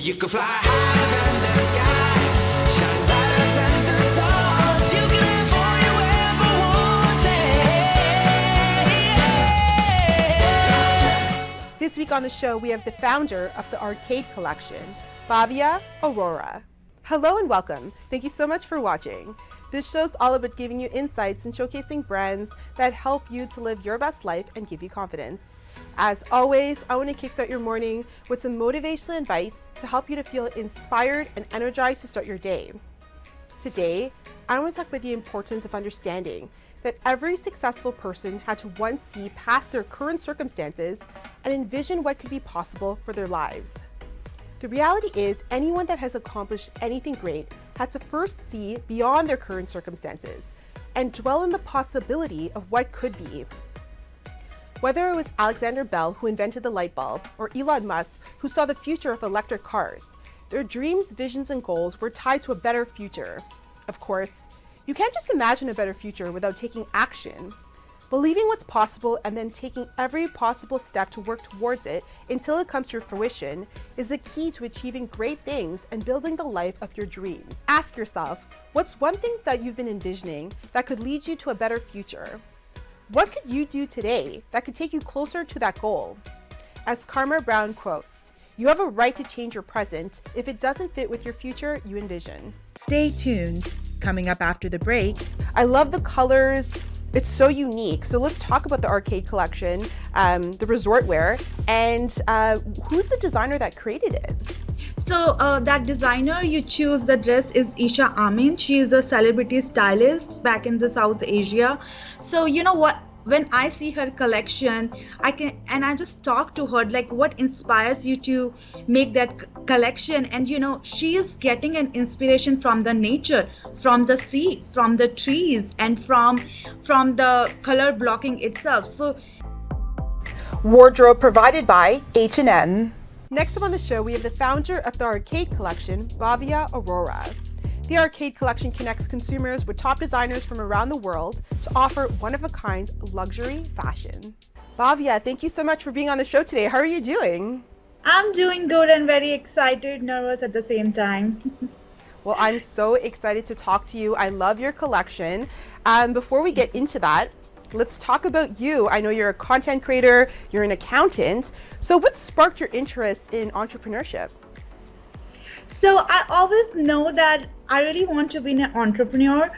You can fly higher than the sky, shine brighter than the stars. You can have all you ever wanted. This week on the show, we have the founder of the Arcade Collection, Bhavya Arora. Hello and welcome. Thank you so much for watching. This show's all about giving you insights and showcasing brands that help you to live your best life and give you confidence. As always, I want to kickstart your morning with some motivational advice to help you to feel inspired and energized to start your day. Today, I want to talk about the importance of understanding that every successful person had to once see past their current circumstances and envision what could be possible for their lives. The reality is, anyone that has accomplished anything great had to first see beyond their current circumstances and dwell on the possibility of what could be. Whether it was Alexander Bell, who invented the light bulb, or Elon Musk, who saw the future of electric cars, their dreams, visions, and goals were tied to a better future. Of course, you can't just imagine a better future without taking action. Believing what's possible and then taking every possible step to work towards it until it comes to fruition is the key to achieving great things and building the life of your dreams. Ask yourself, what's one thing that you've been envisioning that could lead you to a better future? What could you do today that could take you closer to that goal? As Karma Brown quotes, "You have a right to change your present if it doesn't fit with your future you envision." Stay tuned. Coming up after the break, I love the colors. It's so unique. So let's talk about the Arcade Collection, the resort wear, and who's the designer that created it? So that designer you choose the dress is Isha Amin. She is a celebrity stylist back in the South Asia. So you know what? When I see her collection, I just talk to her like, what inspires you to make that collection? And you know, she is getting an inspiration from the nature, from the sea, from the trees, and from the color blocking itself. So Wardrobe provided by H&M. Next up on the show, we have the founder of the Arcade Collection, Bhavya Arora. The Arcade Collection connects consumers with top designers from around the world to offer one-of-a-kind luxury fashion. Bhavya, thank you so much for being on the show today. How are you doing? I'm doing good and very excited, nervous at the same time. Well, I'm so excited to talk to you. I love your collection. Before we get into that, let's talk about you. I know you're a content creator, you're an accountant. So what sparked your interest in entrepreneurship? So I always know that I really want to be an entrepreneur.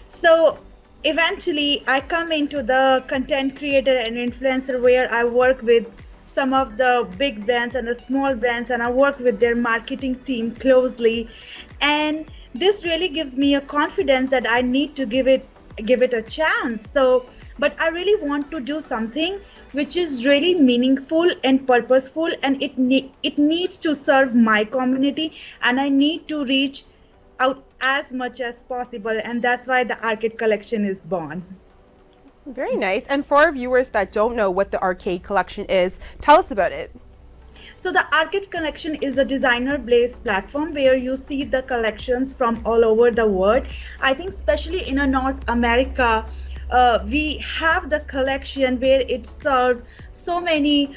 So eventually I come into the content creator and influencer where I work with some of the big brands and the small brands, and I work with their marketing team closely. And this really gives me a confidence that I need to give it a chance. But I really want to do something which is really meaningful and purposeful, and it needs to serve my community, and I need to reach out as much as possible, and that's why the Arcade Collection is born. Very nice. And for our viewers that don't know what the Arcade Collection is, tell us about it. So the Arcade Collection is a designer-based platform where you see the collections from all over the world. I think especially in North America, we have the collection where it serves so many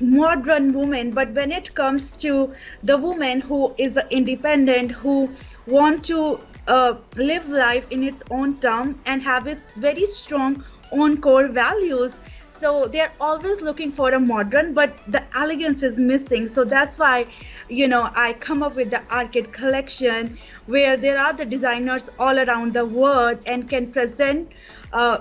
modern women, but when it comes to the woman who is independent, who want to live life in its own term and have its very strong own core values, so they're always looking for a modern, but the elegance is missing. So that's why, you know, I come up with the Arcade Collection where there are the designers all around the world and can present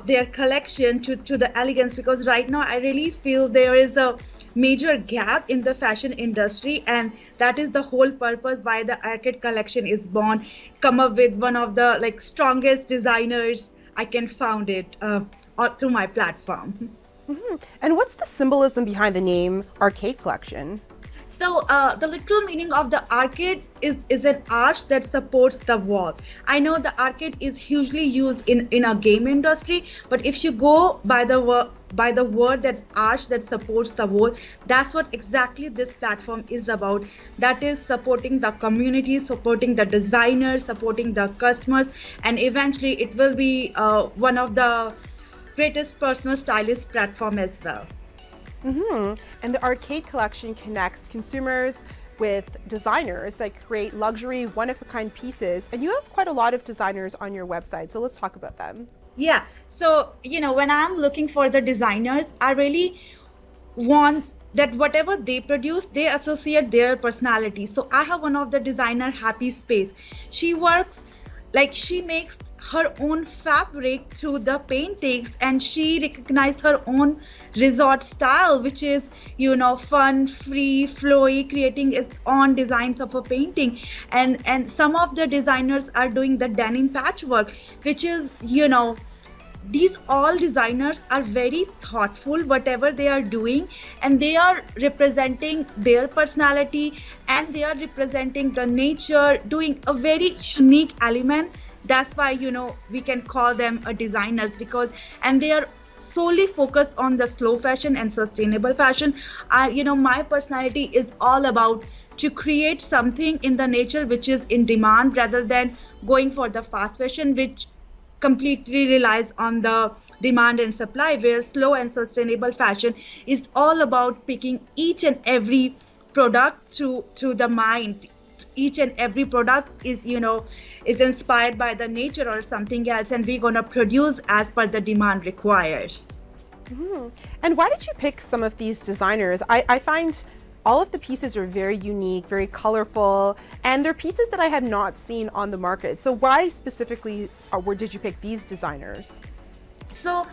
their collection to the elegance, because right now I really feel there is a major gap in the fashion industry, and that is the whole purpose why the Arcade Collection is born. Come up with one of the strongest designers I can found it through my platform. Mm-hmm. And what's the symbolism behind the name Arcade Collection? So the literal meaning of the arcade is an arch that supports the wall. I know the arcade is hugely used in a game industry, but if you go by the word that arch that supports the wall, that's what exactly this platform is about. That is supporting the community, supporting the designers, supporting the customers, and eventually it will be one of the greatest personal stylist platform as well. Mm-hmm. And the Arcade Collection connects consumers with designers that create luxury, one-of-a-kind pieces, and you have quite a lot of designers on your website, so let's talk about them. Yeah, so when I'm looking for the designers, I really want that whatever they produce, they associate their personality. So I have one of the designer, Happy Space. She works like she makes her own fabric through the paintings, and she recognizes her own resort style, which is fun, free, flowy, creating its own designs of a painting. And some of the designers are doing the denim patchwork, which is these all designers are very thoughtful whatever they are doing, and they are representing their personality, and they are representing the nature, doing a very unique element. That's why we can call them a designers, and they are solely focused on the slow fashion and sustainable fashion. My personality is all about to create something in the nature which is in demand, rather than going for the fast fashion, which completely relies on the demand and supply, where slow and sustainable fashion is all about picking each and every product through the mind. Each and every product is inspired by the nature or something else, and we're gonna produce as per the demand requires. And why did you pick some of these designers? I find all of the pieces are very unique, very colorful, and they're pieces that I have not seen on the market. So why specifically did you pick these designers? So,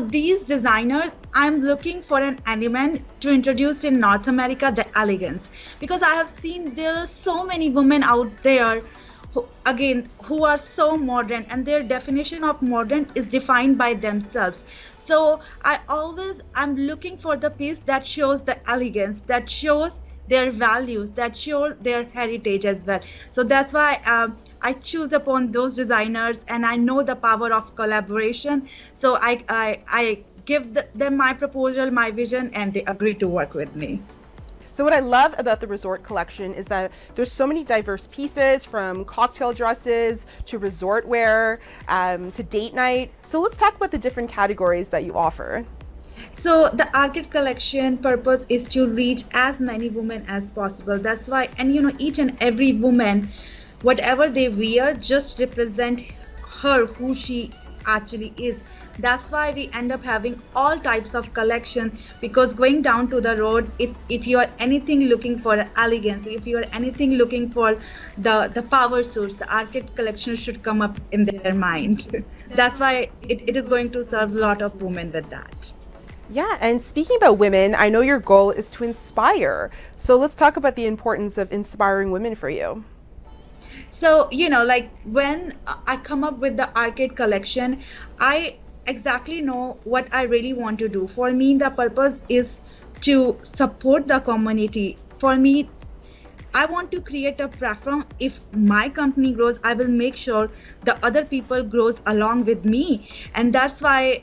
these designers, I'm looking for an element to introduce in North America, the elegance, because I have seen there are so many women out there who are so modern, and their definition of modern is defined by themselves. So I'm looking for the piece that shows the elegance, that shows their values, that shows their heritage as well. So that's why I choose upon those designers, and I know the power of collaboration. So I give them my proposal, my vision, and they agree to work with me. So what I love about the resort collection is that there's so many diverse pieces, from cocktail dresses to resort wear to date night. So let's talk about the different categories that you offer. So the Arcade collection purpose is to reach as many women as possible. That's why, and each and every woman, whatever they wear, just represent her, who she actually is. That's why we end up having all types of collection, because going down to the road, if you are anything looking for elegance, if you are anything looking for the power source, the Arcade collection should come up in their mind. That's why it is going to serve a lot of women with that. Yeah, and speaking about women, I know your goal is to inspire. So let's talk about the importance of inspiring women for you. So, like when I come up with the Arcade collection, I exactly know what I really want to do. For me, the purpose is to support the community. For me, I want to create a platform. If my company grows, I will make sure the other people grows along with me. And that's why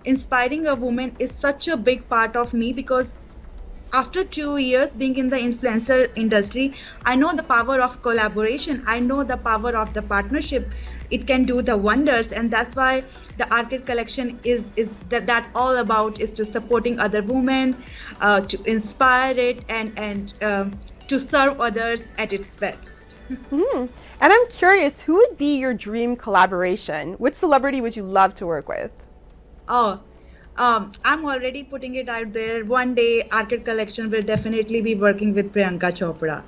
inspiring a woman is such a big part of me, because after 2 years being in the influencer industry, I know the power of collaboration. I know the power of the partnership. It can do the wonders, and that's why the Arcade collection is that all about, is to supporting other women, to inspire it, and to serve others at its best. And I'm curious, who would be your dream collaboration? Which celebrity would you love to work with? I'm already putting it out there. One day, Arcade collection will definitely be working with Priyanka Chopra.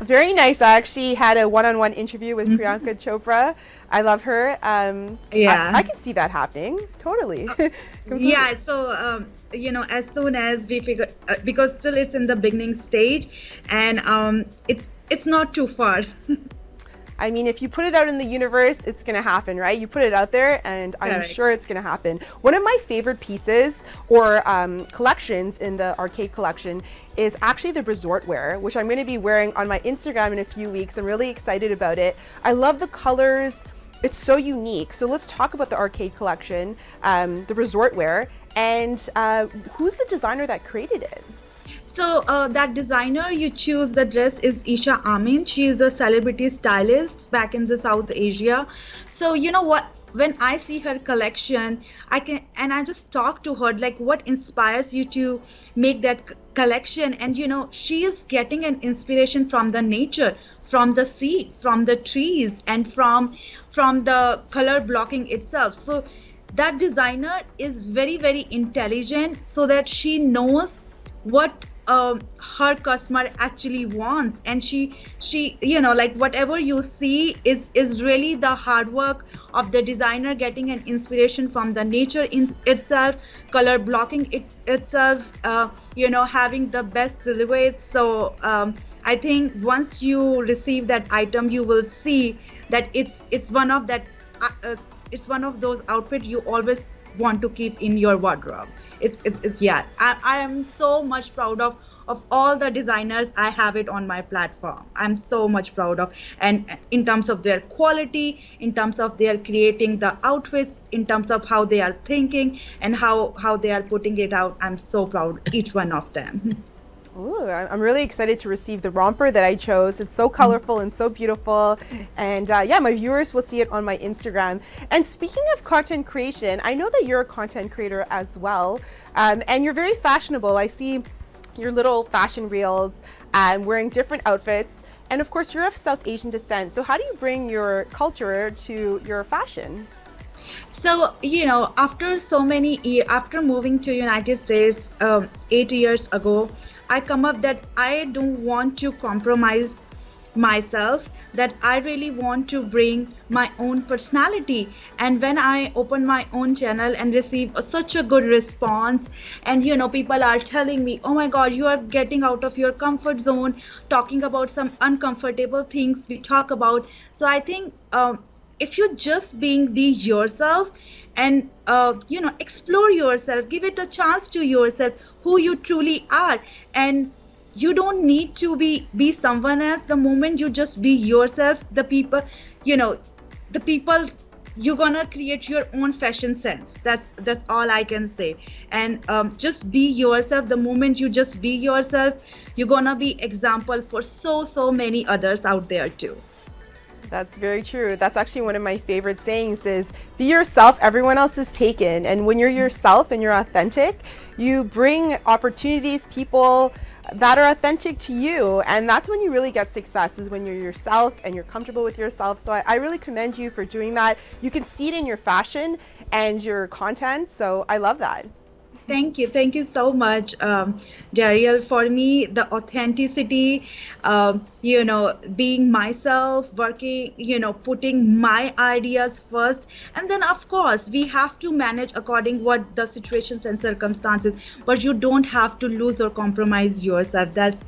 Very nice. I actually had a one-on-one interview with Priyanka Chopra. I love her. Yeah, I can see that happening. Totally. Yeah. So as soon as we figure, because still it's in the beginning stage, and it's not too far. I mean, if you put it out in the universe, it's going to happen, right? You put it out there, and I'm sure it's going to happen. One of my favorite pieces or collections in the Arcade collection is actually the resort wear, which I'm going to be wearing on my Instagram in a few weeks. I'm really excited about it. I love the colors. It's so unique. So let's talk about the Arcade collection, the resort wear, and who's the designer that created it? So that designer you choose the dress is Isha Amin. She is a celebrity stylist back in the South Asia. So what when I see her collection, I just talk to her, like, what inspires you to make that collection? And she is getting an inspiration from the nature, from the sea, from the trees, and from the color blocking itself. So that designer is very, very intelligent, so that she knows what her customer actually wants. And she like, whatever you see is really the hard work of the designer, getting an inspiration from the nature in itself, color blocking itself, having the best silhouettes. So I think once you receive that item, you will see that it's one of those outfits you always want to keep in your wardrobe. It's yeah, I am so much proud of all the designers I have it on my platform. I'm so much proud of, and in terms of their quality, in terms of their creating the outfits, in terms of how they are thinking and how they are putting it out. I'm so proud of each one of them. Ooh, I'm really excited to receive the romper that I chose. It's so colorful and so beautiful. And yeah, my viewers will see it on my Instagram. And speaking of content creation, I know that you're a content creator as well. And you're very fashionable. I see your little fashion reels wearing different outfits. And of course, you're of South Asian descent. So how do you bring your culture to your fashion? So, after moving to United States 8 years ago, I come up that I don't want to compromise myself, that I really want to bring my own personality. And when I open my own channel and receive such a good response, and people are telling me, oh my God, you are getting out of your comfort zone, talking about some uncomfortable things we talk about. So I think if you just be yourself and explore yourself, give it a chance to yourself, who you truly are, and you don't need to be someone else. The moment you just be yourself, the people you're gonna create your own fashion sense. That's all I can say. And just be yourself. The moment you just be yourself, you're gonna be example for so many others out there too. That's very true. That's actually one of my favorite sayings is, be yourself, everyone else is taken. And when you're yourself and you're authentic, you bring opportunities, people that are authentic to you. And that's when you really get success, is when you're yourself and you're comfortable with yourself. So I really commend you for doing that. You can see it in your fashion and your content. So I love that. Thank you so much, Daryl. For me, the authenticity, being myself, working, putting my ideas first, and then of course we have to manage according what the situations and circumstances. But you don't have to lose or compromise yourself. That's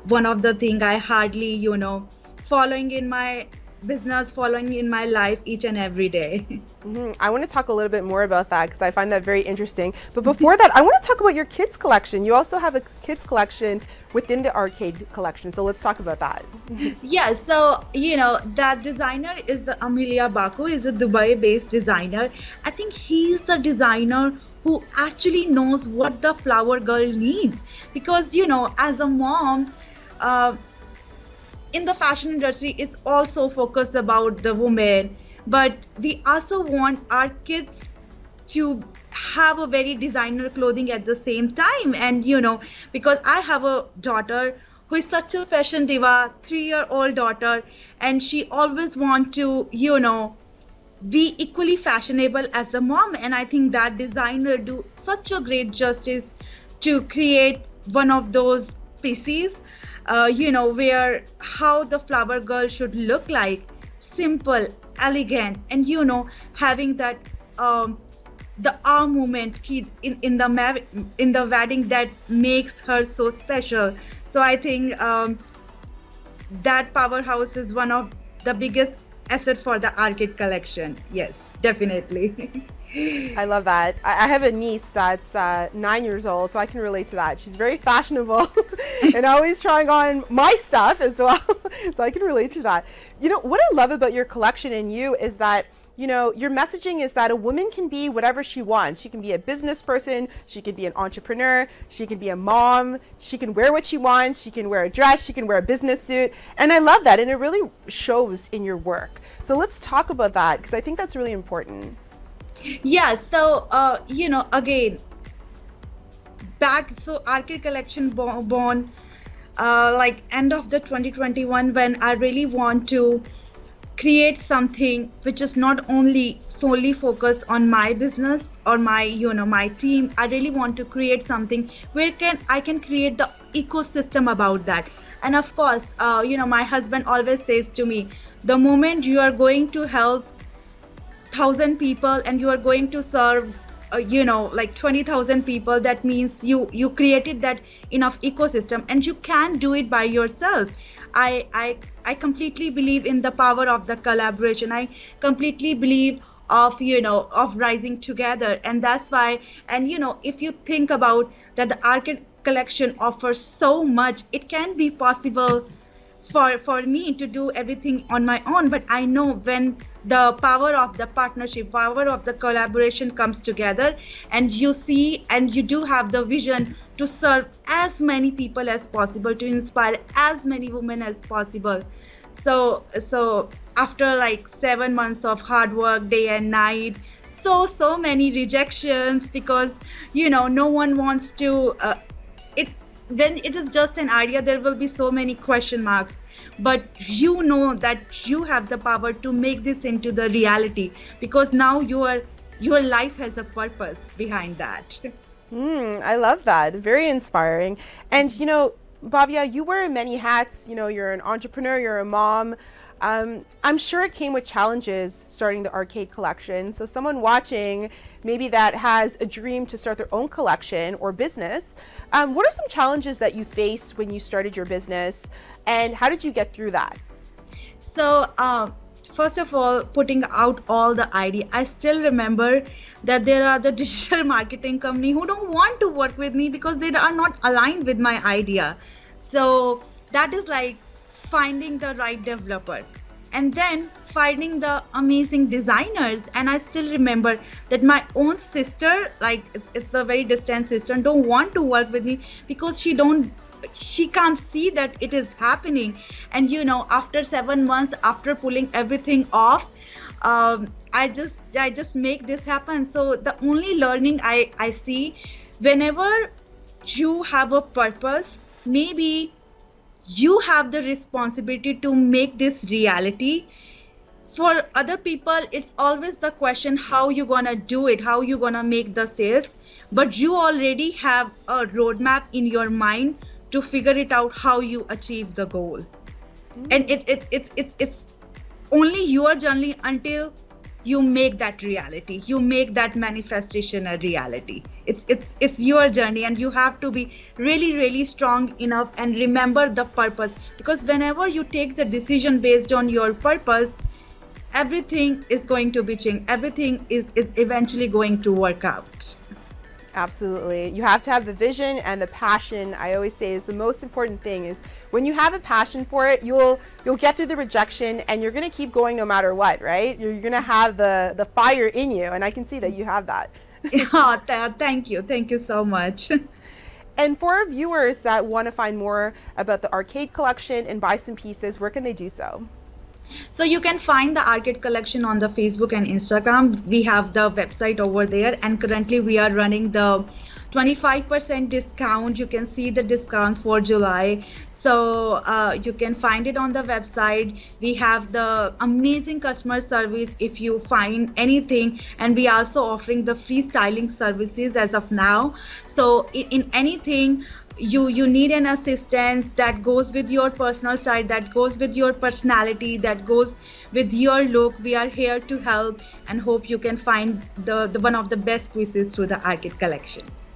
one of the things I hardly, following in my business, following in my life each and every day. I want to talk a little bit more about that because I find that very interesting. But before that, I want to talk about your kids collection. You also have a kids collection within the arcade collection. So let's talk about that. Yeah, so that designer is the Amelia Baku, is a Dubai-based designer. I think he's the designer who actually knows what the flower girl needs, because as a mom, in the fashion industry, it's also focused about the woman, but we also want our kids to have a very designer clothing at the same time. And because I have a daughter who is such a fashion diva, 3-year-old daughter, and she always want to be equally fashionable as the mom. And I think that designer do such a great justice to create one of those pieces, where how the flower girl should look like, simple, elegant, and having that the arm movement in the wedding that makes her so special. So I think that powerhouse is one of the biggest asset for the arcade collection. Yes, definitely. I love that. I have a niece that's 9 years old, so I can relate to that. She's very fashionable and always trying on my stuff as well. So I can relate to that. What I love about your collection and you is that your messaging is that a woman can be whatever she wants. She can be a business person, she can be an entrepreneur, she can be a mom, she can wear what she wants, she can wear a dress, she can wear a business suit. And I love that, and it really shows in your work. So let's talk about that, because I think that's really important. Yeah, so again, so Arcade Collection born like end of the 2021, when I really want to create something which is not only solely focused on my business or my my team. I really want to create something where I can create the ecosystem about that. And of course, my husband always says to me, the moment you are going to help 1,000 people and you are going to serve like 20,000 people, that means you created that enough ecosystem, and you can't do it by yourself. I completely believe in the power of the collaboration. I completely believe of of rising together, and that's why. And if you think about that, the Arcade Collection offers so much. It can be possible for me to do everything on my own, but I know when the power of the partnership, power of the collaboration comes together, and you see and you do have the vision to serve as many people as possible, to inspire as many women as possible. So after like 7 months of hard work, day and night, so many rejections, because no one wants to when it is just an idea, there will be so many question marks, but that you have the power to make this into the reality, because now your life has a purpose behind that. I love that. Very inspiring. And Bhavya, you wear many hats. You're an entrepreneur, you're a mom. I'm sure it came with challenges starting the Arcade Collection. So someone watching, maybe that has a dream to start their own collection or business, what are some challenges that you faced when you started your business, and how did you get through that? So first of all, putting out all the idea, I still remember that there are the digital marketing company who don't want to work with me because they are not aligned with my idea. So that is like finding the right developer, and then finding the amazing designers. And I still remember that my own sister, like it's a very distant sister, don't want to work with me because she can't see that it is happening. And after 7 months, after pulling everything off, I just make this happen. So the only learning I see, whenever you have a purpose, maybe you have the responsibility to make this reality. For other people, it's always the question how you gonna do it, how you gonna make the sales, but you already have a roadmap in your mind to figure it out how you achieve the goal. And it's only your journey until you make that reality, you make that manifestation a reality. It's your journey, and you have to be really strong enough and remember the purpose, because whenever you take the decision based on your purpose, everything is going to be changed, everything is eventually going to work out. Absolutely. You have to have the vision, and the passion, I always say, is the most important thing. Is when you have a passion for it, you'll get through the rejection, and you're going to keep going no matter what, right? You're going to have the fire in you, and I can see that you have that. Thank you so much. And for our viewers that want to find more about the Arcade Collection and buy some pieces, where can they do so? So you can find the Arcade Collection on the Facebook and Instagram. We have the website over there, and currently we are running the 25% discount. You can see the discount for July. So you can find it on the website. We have the amazing customer service if you find anything, and we are also offering the free styling services as of now. So in anything you need an assistance that goes with your personal style, that goes with your personality, that goes with your look, we are here to help, and hope you can find the one of the best pieces through the Arcade Collections.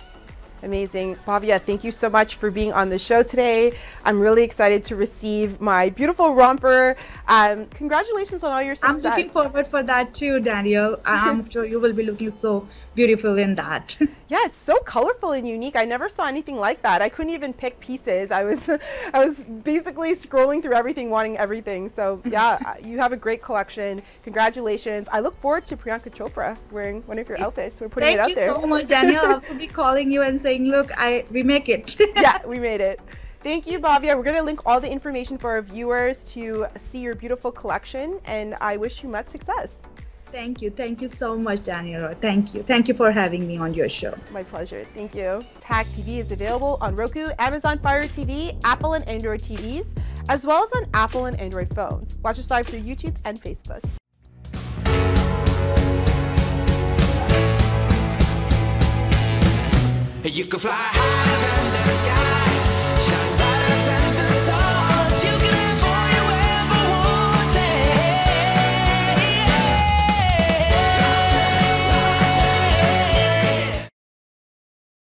Amazing. Bhavya, thank you so much for being on the show today. I'm really excited to receive my beautiful romper. Congratulations on all your success. I'm looking forward for that too, Daniel. I'm sure you will be looking so beautiful in that. Yeah, it's so colorful and unique. I never saw anything like that. I couldn't even pick pieces. I was basically scrolling through everything, wanting everything. So yeah, you have a great collection. Congratulations. I look forward to Priyanka Chopra wearing one of your outfits. We're putting it out there. Thank you so much, Daniel. I will be calling you and saying, look, we make it. Yeah, we made it. Thank you, Bhavya. We're going to link all the information for our viewers to see your beautiful collection, and I wish you much success. Thank you. Thank you so much, Daniel. Thank you. Thank you for having me on your show. My pleasure. Thank you. Tag TV is available on Roku, Amazon Fire TV, Apple and Android TVs, as well as on Apple and Android phones. Watch us live through YouTube and Facebook. You can fly higher than the sky, shine